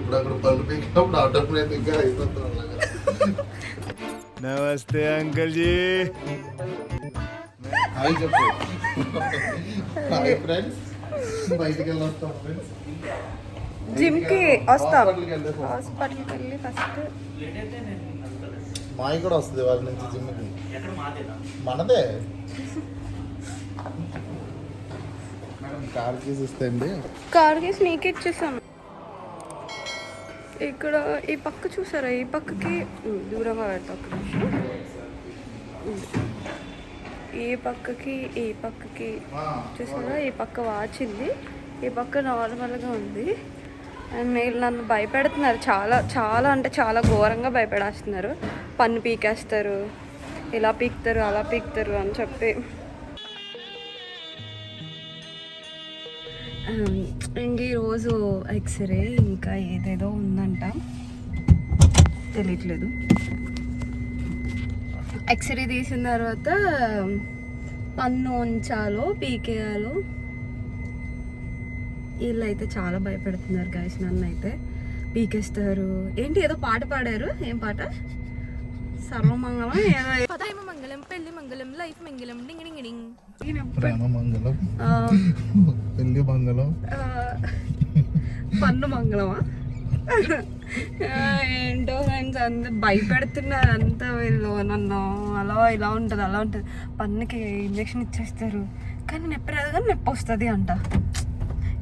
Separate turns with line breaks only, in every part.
ఇప్పుడు అక్కడ పళ్ళు పీకినప్పుడు ఆటోమేటిక్ గా అయిపోతుంది.
నమస్తే అంకుల్ జీ.
హాయ్ చెప్పు. Hi friends. బయటికి వెళ్ళి వస్తాం ఫ్రెండ్స్.
జిమ్ కి వస్తాం. హాస్పిటల్కి వెళ్ళి ఫస్ట్
మాయి కూడా వస్తుంది వాళ్ళ నుంచి జిమ్ కి. మనదే. కార్ కీస్ ఇస్తాండి.
కార్ కేసు నీకే ఇచ్చేసాను. ఇక్కడ ఈ పక్క చూసారా, ఈ పక్కకి దూరంగా పెడతా ఒక్క నిమిషం. ఈ పక్కకి చూసారా, ఈ పక్క వాచింది, ఈ పక్క నార్మల్గా ఉంది. అండ్ వీళ్ళు నన్ను భయపెడుతున్నారు, చాలా చాలా అంటే చాలా ఘోరంగా భయపెడేస్తున్నారు. పన్ను పీకేస్తారు, ఇలా పీకుతారు, అలా పీకుతారు అని చెప్పి. ఇంక ఈరోజు ఎక్స్రే ఇంకా ఏదేదో ఉందంట, తెలియట్లేదు. ఎక్స్రే తీసిన తర్వాత పన్ను ఉంచాలో పీకేయాలో. వీళ్ళు అయితే చాలా భయపెడుతున్నారు గైస్, నన్ను అయితే పీకేస్తారు. ఏంటి ఏదో పాట పాడారు, ఏం పాట? సర్వమంగళం ఏదో, పదైమ మంగళం, పెళ్లి మంగళం, లైఫ్ మంగళం, డింగ్ డింగ్ డింగ్,
ప్రేమ మంగళం, పెళ్లి మంగళం,
పన్ను మంగళమా ఏంటో ఫ్రెండ్స్, అంత భయపెడుతున్నారు అంతా వీళ్ళు నన్ను. అలా ఇలా ఉంటుంది, అలా ఉంటుంది. పన్నుకి ఇంజక్షన్ ఇచ్చేస్తారు, కానీ నొప్పి రాదు, కానీ నొప్పి వస్తుంది అంట.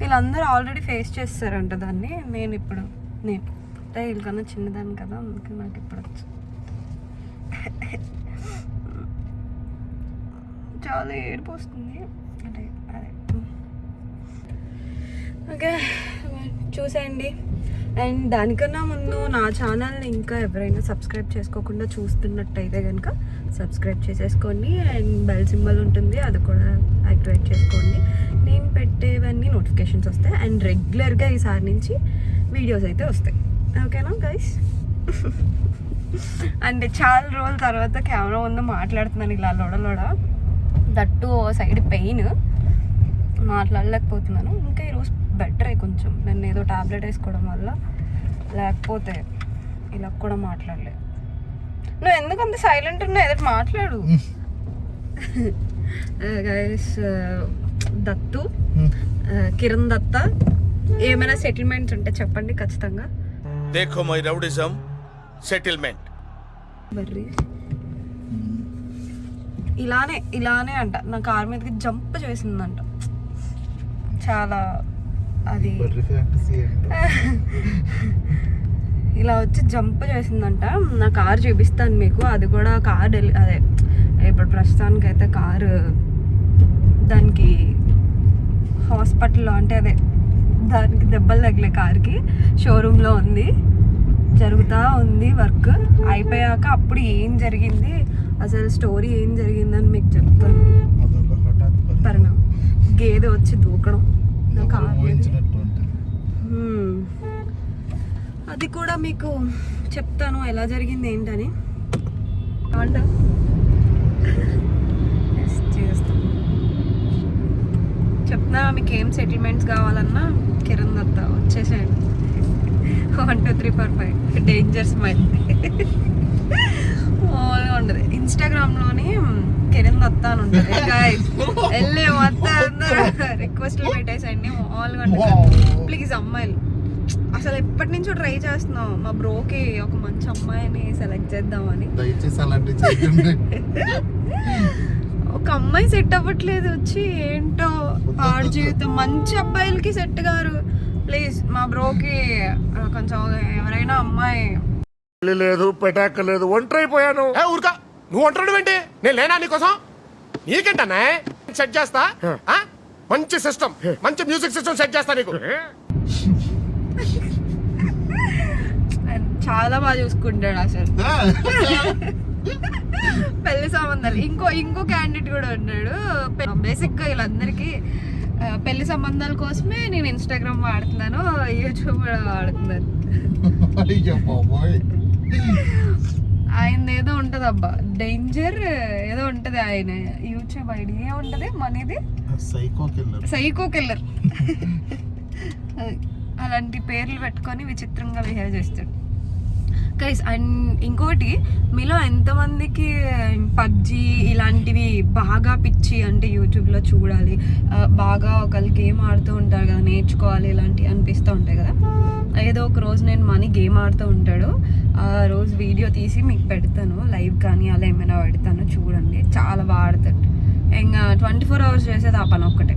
వీళ్ళందరూ ఆల్రెడీ ఫేస్ చేస్తారంట దాన్ని. నేను అంటే వీళ్ళకన్నా చిన్నదాన్ని కదా, అందుకే నాకు ఇప్పుడు వచ్చు. చాలా ఏడుపు వస్తుంది అంటే అదే. ఓకే చూసేయండి. అండ్ దానికన్నా ముందు నా ఛానల్ని ఇంకా ఎవరైనా సబ్స్క్రైబ్ చేసుకోకుండా చూస్తున్నట్టయితే కనుక సబ్స్క్రైబ్ చేసేసుకోండి. అండ్ బెల్ సింబల్ ఉంటుంది, అది కూడా యాక్టివేట్ చేసుకోండి. నేను పెట్టేవన్నీ నోటిఫికేషన్స్ వస్తాయి. అండ్ రెగ్యులర్గా ఈసారి నుంచి వీడియోస్ అయితే వస్తాయి. ఓకేనా గైస్? అంటే చాలా రోజుల తర్వాత కెమెరా ముందు మాట్లాడుతున్నాను ఇలా లోడ దట్టు సైడ్ పెయిన్, మాట్లాడలేకపోతున్నాను. ఇంకా ఈరోజు బెటరే కొంచెం, నేను ఏదో టాబ్లెట్ వేసుకోవడం వల్ల, లేకపోతే ఇలా కూడా మాట్లాడలేదు. నువ్వు ఎందుకంత సైలెంట్ ఉన్నావు, ఏదో మాట్లాడు. గైస్ దత్తు, కిరణ్ దత్త ఏమైనా సెటిల్మెంట్స్ ఉంటే చెప్పండి ఖచ్చితంగా.
देखो मై రౌడిజం సెటిల్మెంట్.
బర్రీ ఇలానే అంట, నా కార్ మీదకి జంప్ చేసిందంట. చాలా అది ఇలా వచ్చి జంప్ చేసిందంట. నా కార్ చూపిస్తాను మీకు, అది కూడా కార్ అదే ఇప్పుడు ప్రస్తుతానికి అయితే కారు దానికి హాస్పిటల్లో, అంటే అదే దానికి దెబ్బలు తగిలే కార్కి షోరూంలో ఉంది, జరుగుతూ ఉంది వర్క్. అయిపోయాక అప్పుడు ఏం జరిగింది, అసలు స్టోరీ ఏం జరిగిందని మీకు చెప్తాను. పరిణామం గేదె వచ్చి దూకడం, అది కూడా మీకు చెప్తాను ఎలా జరిగింది ఏంటని. చెప్తున్నా మీకు ఏం సెటిల్మెంట్స్ కావాలన్నా కిరణ్ దత్త వచ్చేసేయండి. 1 2 3 4 5 డేంజర్ స్మైల్ మామూలుగా ఉండదు. ఇన్స్టాగ్రామ్లోని కిరణ్ దత్త అని ఉంటుంది గైస్, వెళ్ళే మొత్తం అందరూ రిక్వెస్ట్లు పెట్టేసండి. మామూలుగా ఉంటుంది. ప్లీజ్ అమ్మాయిలు, అసలు ఎప్పటి నుంచో ట్రై చేస్తున్నాం మా బ్రోకి ఒక మంచి అమ్మాయిని సెలెక్ట్ చేద్దామని. ఒక అమ్మాయి సెట్ అవ్వట్లేదు, వచ్చి ఏంటో పాడు జీవితం, మంచి అబ్బాయిలకి సెట్ గారు. ప్లీజ్ మా బ్రోకి కొంచెం ఎవరైనా అమ్మాయి.
లేదు పెటాక లేదు, ఒంటరైపోయాను. ఊరుకా, నువ్వు ఒంటరి ఏంటి? నేను లేనా నీకోసం? నీకేంటన్నా సెట్ చేస్తా, మంచి సిస్టమ్, మంచి మ్యూజిక్ సిస్టమ్ సెట్ చేస్తా నీకు.
చాలా బాగా చూసుకుంటాడు అసలు. పెళ్లి సంబంధాలు ఇంకో క్యాండిడేట్ కూడా ఉన్నాడు. బేసిక్ గా వీళ్ళందరికీ పెళ్లి సంబంధాల కోసమే నేను ఇన్స్టాగ్రామ్ వాడుతున్నాను, యూట్యూబ్ కూడా వాడుతున్నాను. ఆయన ఏదో ఉంటది అబ్బా, డేంజర్ ఏదో ఉంటది ఆయన యూట్యూబ్ ఐడి, ఏముంటది మనది, సైకో కిల్లర్. అలాంటి పేర్లు పెట్టుకొని విచిత్రంగా బిహేవ్ చేస్తాడు గైస్. అండ్ ఇంకోటి, మీలో ఎంతమందికి పబ్జి ఇలాంటివి బాగా పిచ్చి అంటే యూట్యూబ్లో చూడాలి, బాగా ఒకళ్ళు గేమ్ ఆడుతూ ఉంటారు కదా, నేర్చుకోవాలి ఇలాంటివి అనిపిస్తూ ఉంటాయి కదా. ఏదో ఒక రోజు నేను మనీ గేమ్ ఆడుతూ ఉంటాడు, ఆ రోజు వీడియో తీసి మీకు పెడతాను, లైవ్ కానీ అలా ఏమైనా పెడతాను చూడండి. చాలా బాగా ఆడతాడు. ఇంకా 24 hours చేసేది ఆ పని ఒక్కటే.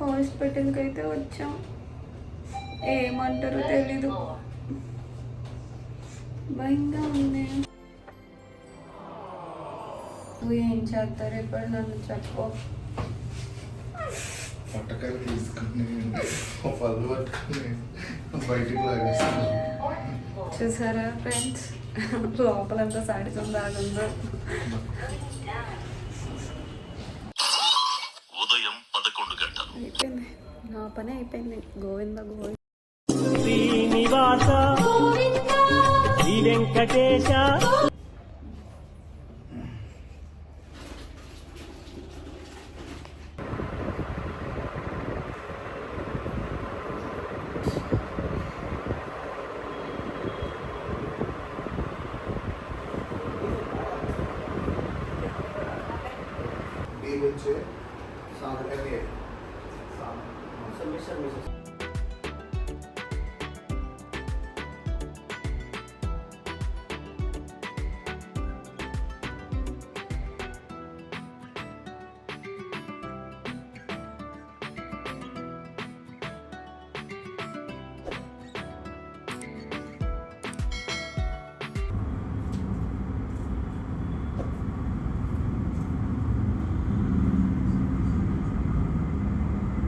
హాస్పిటల్కి అయితే వచ్చాం, ఏమంటారో తెలీదు, భయంగా ఉంది. నువ్వు ఏం చేస్తారు ఇప్పుడు నన్ను చెప్పు.
పట్టకాయలు తీసుకుని పళ్ళు పట్టుకుని బయటికి లాగేస్తాను.
చూసారా ఫ్రెండ్స్, లోపలంతా సాడిసం దాగుందో.
ఉదయం 11 గంటలు.
అయిపోయింది, నా పని అయిపోయింది. గోవింద గోవింద.
శ్రీనివాస శ్రీ వెంకటేశ.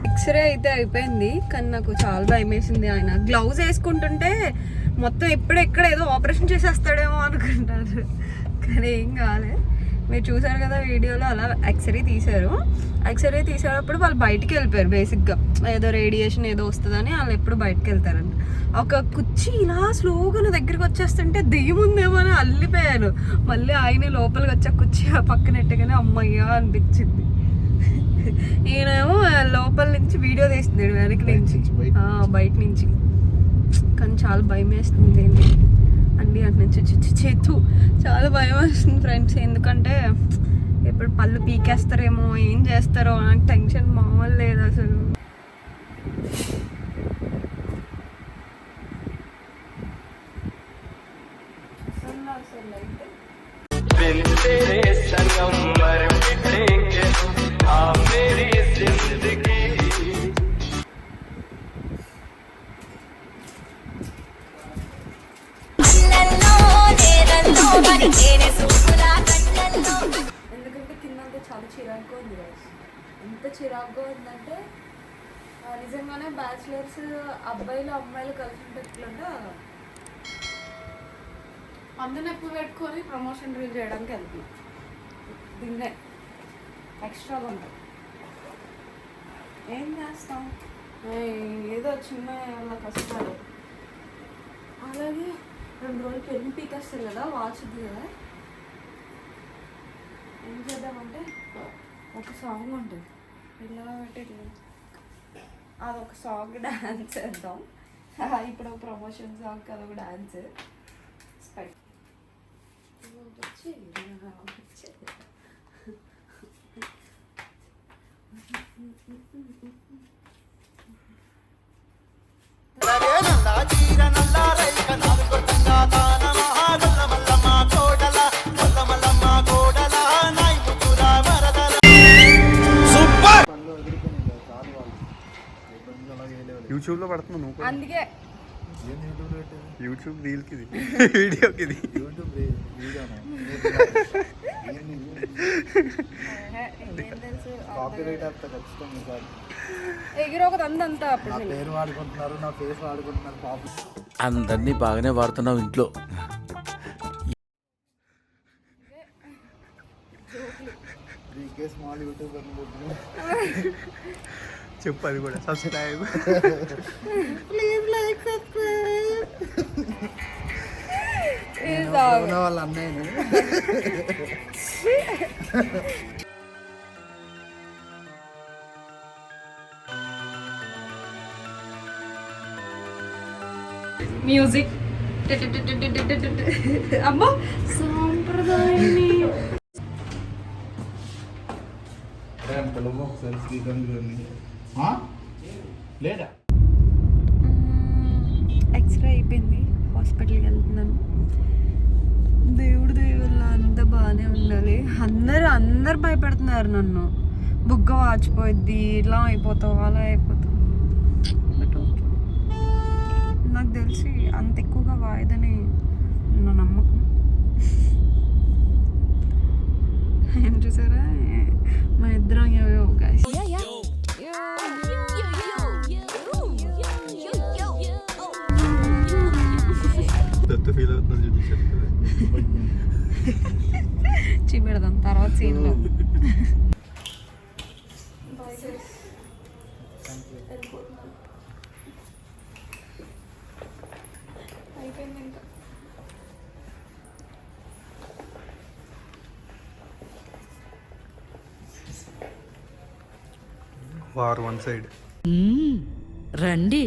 ఎక్స్రే అయితే అయిపోయింది, కానీ నాకు చాలా భయం వేసింది. ఆయన గ్లౌజ్ వేసుకుంటుంటే మొత్తం ఎప్పుడెక్కడ ఏదో ఆపరేషన్ చేసేస్తాడేమో అనుకుంటారు, కానీ ఏం కాలే. మీరు చూసారు కదా వీడియోలో, అలా ఎక్స్రే తీశారు. ఎక్స్రే తీసేటప్పుడు వాళ్ళు బయటికి వెళ్ళిపోయారు. బేసిక్గా ఏదో రేడియేషన్ ఏదో వస్తుందని వాళ్ళు ఎప్పుడు బయటకు వెళ్తారంట. ఒక కుర్చీ ఇలా స్లోగా నా దగ్గరికి వచ్చేస్తుంటే దెయ్యం ఉందేమో అని అల్లిపోయాను. మళ్ళీ ఆయన లోపలికి వచ్చే కుర్చీ ఆ పక్కనెట్టగానే అమ్మయ్యా అనిపించింది. ఈయనేమో లోపల నుంచి వీడియో తీస్తున్నాడు వెనక నుంచి, బయట నుంచి. కానీ చాలా భయం వేస్తుంది అండి, అటు నుంచి చేతు చాలా భయం వేస్తుంది ఫ్రెండ్స్. ఎందుకంటే ఇప్పుడు పళ్ళు పీకేస్తారేమో, ఏం చేస్తారో నాకు టెన్షన్ మామూలు లేదు అసలు. ఎందుకంటే కిందంతా చాలా చిరాకుగా ఉంది guys. ఎంత చిరాకుగా ఉందంటే నిజంగానే బ్యాచిలర్స్ అబ్బాయిలు అమ్మాయిలు కలిసి పెట్టుకుంటే అందరిని ఎక్కువ పెట్టుకొని ప్రమోషన్ రీల్ చేయడానికి వెళ్తున్నాం. దీన్నే ఎక్స్ట్రాగా ఉంటుంది. ఏం చేస్తాం, ఏదో చిన్న వాళ్ళ కష్టాలు. అలాగే 2 రోజులు పెళ్లి పీకేస్తారు కదా, వాచ్ది కదా. ఏం చేద్దామంటే ఒక సాంగ్ ఉంటుంది, ఇలా పెట్టి అదొక సాంగ్ డాన్స్ చేద్దాం. ఇప్పుడు ఒక ప్రమోషన్ సాంగ్ అదొక డాన్స్ స్పైక్
యూట్యూబ్ లో పడుతున్నావు నువ్వు కూడా.
అందుకే
యూట్యూబ్ రీల్ కి వీడియోకి
ఎగిరొకటి అందంతా
పేరు వాడుకుంటున్నారు, నా ఫేస్ వాడుకుంటున్నారు పాపం.
అందరినీ బాగానే వాడుతున్నావు ఇంట్లో.
స్మాల్ యూట్యూబర్
చెప్పు, అది కూడా సబ్స్క్రైబ్.
Please like subscribe.
వాళ్ళ అన్నయ్యని
మ్యూజిక్ అమ్మా సాంప్రదాయాన్ని
ఒకసారి శ్రీకాంత్ గారిని లేదా
ఎక్స్రే అయిపోయింది, హాస్పిటల్కి వెళ్తున్నాను. దేవుడి దయ వల్ల అంతా బాగానే ఉండాలి. అందరు భయపెడుతున్నారు నన్ను, బుగ్గ వాచిపోద్ది, ఇలా అయిపోతావు అలా అయిపోతావు. బట్ ఓకే, నాకు తెలిసి అంత ఎక్కువగా వాయిదని నా నమ్మకం. ఏం చూసారా మా ఇద్దరం guys.
దత్తు ఫీల్ అవుతుందని చూపించారు కదా.
చూపెడదాం తర్వాత సీన్లో. అయిపోయింది ఇంకా.
War one side.
రండి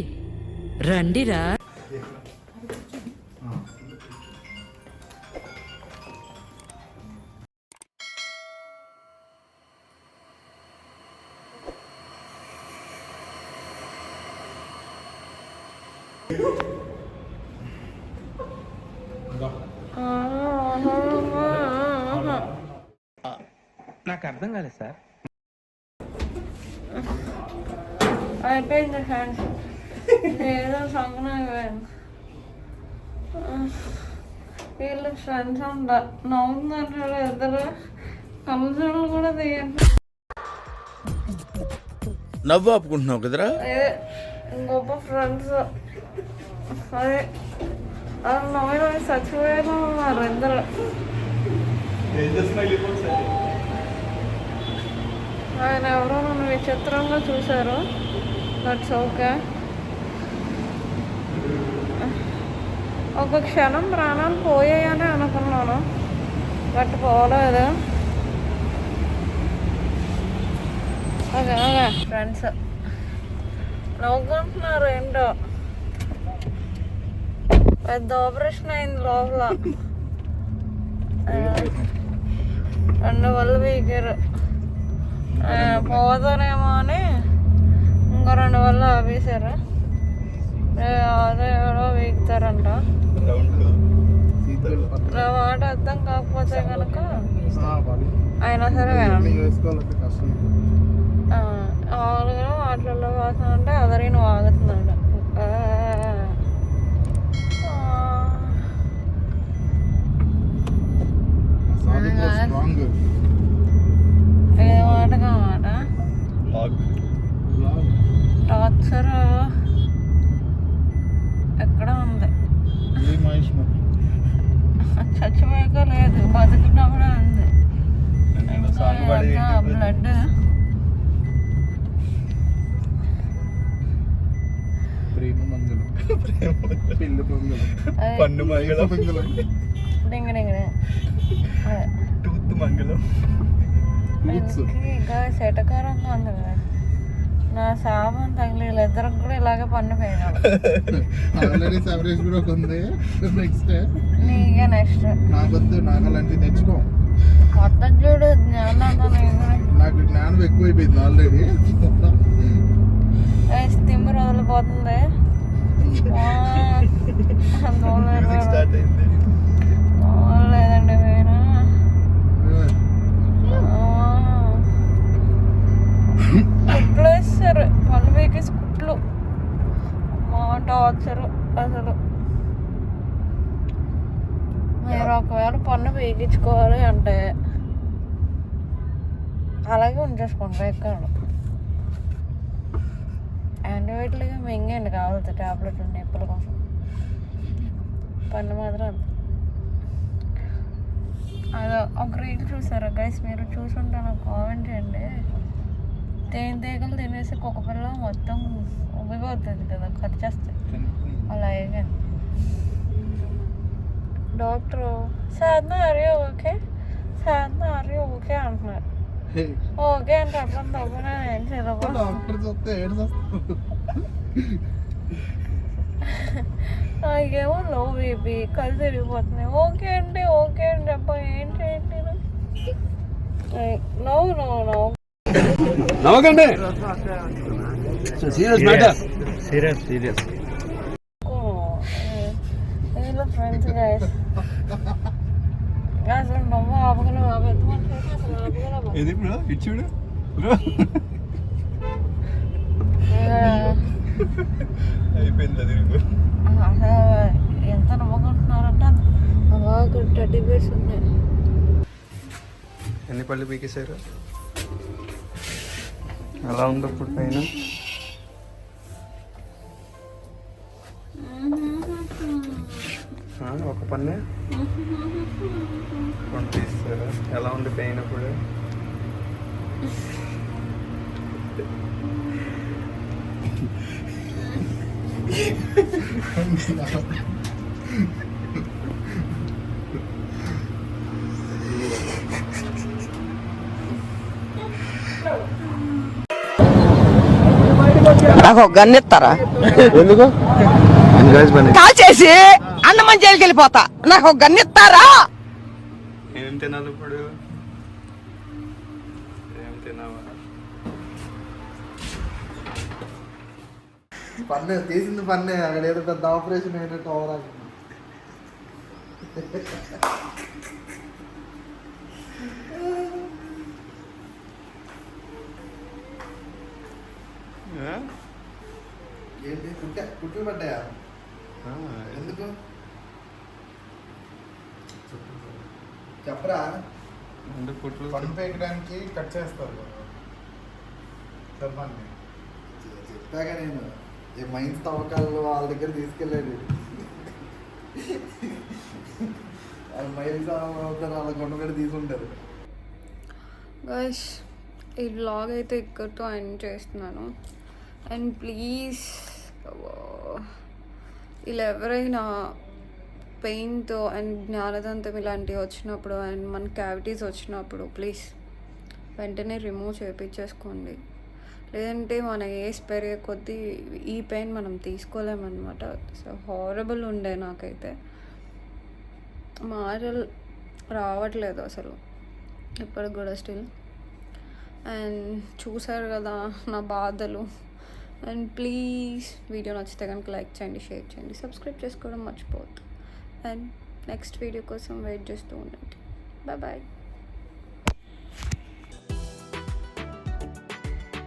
రండిరా.
నాకు అర్థం కాలేదు సార్.
అయిపోయింది ఫ్రెండ్స్, ఏదో సంగనాగిపోయాను. వీళ్ళు ఫ్రెండ్స్ అంట నవ్వుతున్నారు ఇద్దరు, కలుజోళ్ళు కూడా తీయండి.
నవ్వు ఆపుకుంటున్నావు కదరా.
గొప్ప ఫ్రెండ్స్, అదే అది నవ్వు చచ్చిపోయేలా ఉన్నారు ఇద్దరు. ఆయన ఎవరో నన్ను విచిత్రంగా చూశారు, దట్స్ ఓకే. ఒక క్షణం ప్రాణాలు పోయాయని అనుకున్నాను, బట్ పోలేదు. ఓకే ఓకే ఫ్రెండ్స్ నవ్వుకుంటున్నారు ఏంటో. పెద్ద ఆపరేషన్ అయింది లోపల, 2 వల్ల వీకారు. పోతానేమో అని ఇంకో 2 వల్ల ఆపేశారు. అదే ఎవరో వీగుతారంట. నా మాట అర్థం కాకపోతే కనుక అయినా సరే మామూలుగా వాటిల్లో వాసన అంటే అదరిని వాగుతున్నాడు. ఏ మాటగా మాట టార్చర్ ఎక్కడ ఉంది, చచ్చిపోయాక లేదు, బతుకున్నప్పుడే ఉంది. బ్లడ్
పన్ను మంగళం,
డింగ్ డింగ్
టూత్ మంగళం.
ఇంకా శటకారంగా ఉంది కదా. నా శాపం తగిలి వీళ్ళిద్దరికి కూడా ఇలాగే పన్ను పోయినాడు.
ఆల్రెడీ సెవరేజ్ కూడా ఉంది. నెక్స్ట్
నీకే నెక్స్ట్
నాకొద్దు, నాకు అలాంటివి తెచ్చుకో.
కొత్త చూడు జ్ఞానం,
నాకు జ్ఞానం ఎక్కువైపోయింది ఆల్రెడీ.
తిమ్మిరి వదిలిపోతుంది.
స్టార్ట్ అయింది.
లేదండి వేరే కుట్లు వేస్తారు, పళ్ళు వేకేసి కుట్లు. మా టార్చరు అసలు. మీరు ఒకవేళ పన్ను వేయించుకోవాలి అంటే అలాగే ఉంచేసుకోండి ఎక్కడ. యాంటీబయాటిక్గా మింగండి కావాలి టాబ్లెట్ నొప్పుల కోసం. పన్ను మాత్రం అంతే. అదో ఒక రీల్ చూసారా గైస్, మీరు చూసుంటే నాకు కామెంట్ చేయండి. తేనెటీగలు తినేసి కుక్కపిల్ల మొత్తం ఉబ్బిపోతుంది కదా, ఖర్చేస్తుంది. అలా అయ్యాను. డాక్టరు సాధన అరే ఓకే, సాధన అరే ఓకే అంటున్నారు. ఓకే అని చెప్పడం తప్ప ఏం చేయలేదు. నాకేమో లో బేబీ కళ్ళు తిరిగిపోతున్నాయి. ఓకే అంటే అబ్బా ఏంటి నో నో నో
నవ్వకండి. Serious matter. సీరియస్.
వీళ్ళు ఫ్రెండ్స్ గైస్. అసలు నవ్వు ఆపగలవు అసలు ఆపగలవు.
ఇది బ్రో ఇటు చూడు బ్రో. అయిపోయింది అది.
ఎంత నవ్వుకుంటున్నారంటే బాగా టెడ్డీ బేర్స్ ఉన్నాయి.
ఎన్ని పళ్ళు పీకేశారు? ఎలా ఉందో ఫుడ్ పైన? ఒక పన్నే తీస్తారా? ఎలా ఉంది పెయిన్ అప్పుడు?
నాకు గన్ ఇస్తారా?
ఎందుకు?
కాల్ చేసి అన్నమని జైలుకి వెళ్ళిపోతా. నాకు గన్ ఇస్తారా?
ఏం తినాలి ఇప్పుడు? ఏం తినావా?
పన్నే తీసింది పన్నే. అక్కడ ఏదో పెద్ద ఆపరేషన్ అయినట్టు ఓవరాల్. ఏంటి కుట్లు పడ్డాయా? ఎందుకు చెప్పరా? పన్ను పేకడానికి కట్ చేస్తారు. చెప్పండి. చెప్పాక నేను ఏ మైన్స్ తవ్వకాలు వాళ్ళ దగ్గర తీసుకెళ్ళాడు. వాళ్ళు మైన్స్ అవుతారు, వాళ్ళ కొండ కూడా తీసుకుంటారు.
గైస్ ఈ వ్లాగ్ అయితే ఇక్కడితో ఎండ్ చేస్తున్నాను. అండ్ ప్లీజ్ ఇలా ఎవరైనా పెయిన్తో అండ్ జ్ఞానదంతం ఇలాంటివి వచ్చినప్పుడు అండ్ మన క్యావిటీస్ వచ్చినప్పుడు ప్లీజ్ వెంటనే రిమూవ్ చేయించేసుకోండి. లేదంటే మన ఏజ్ పెరిగే కొద్దీ ఈ పెయిన్ మనం తీసుకోలేమన్నమాట. సో హారబుల్ ఉండే నాకైతే. మాటలు రావట్లేదు అసలు ఇప్పటికి కూడా స్టిల్. అండ్ చూసారు కదా నా బాధలు. అండ్ ప్లీజ్ వీడియో నచ్చితే కనుక లైక్ చేయండి, షేర్ చేయండి, సబ్స్క్రైబ్ చేసుకోవడం మర్చిపోవద్దు. అండ్ నెక్స్ట్ వీడియో కోసం వెయిట్ చేస్తూ ఉండండి. బాయ్.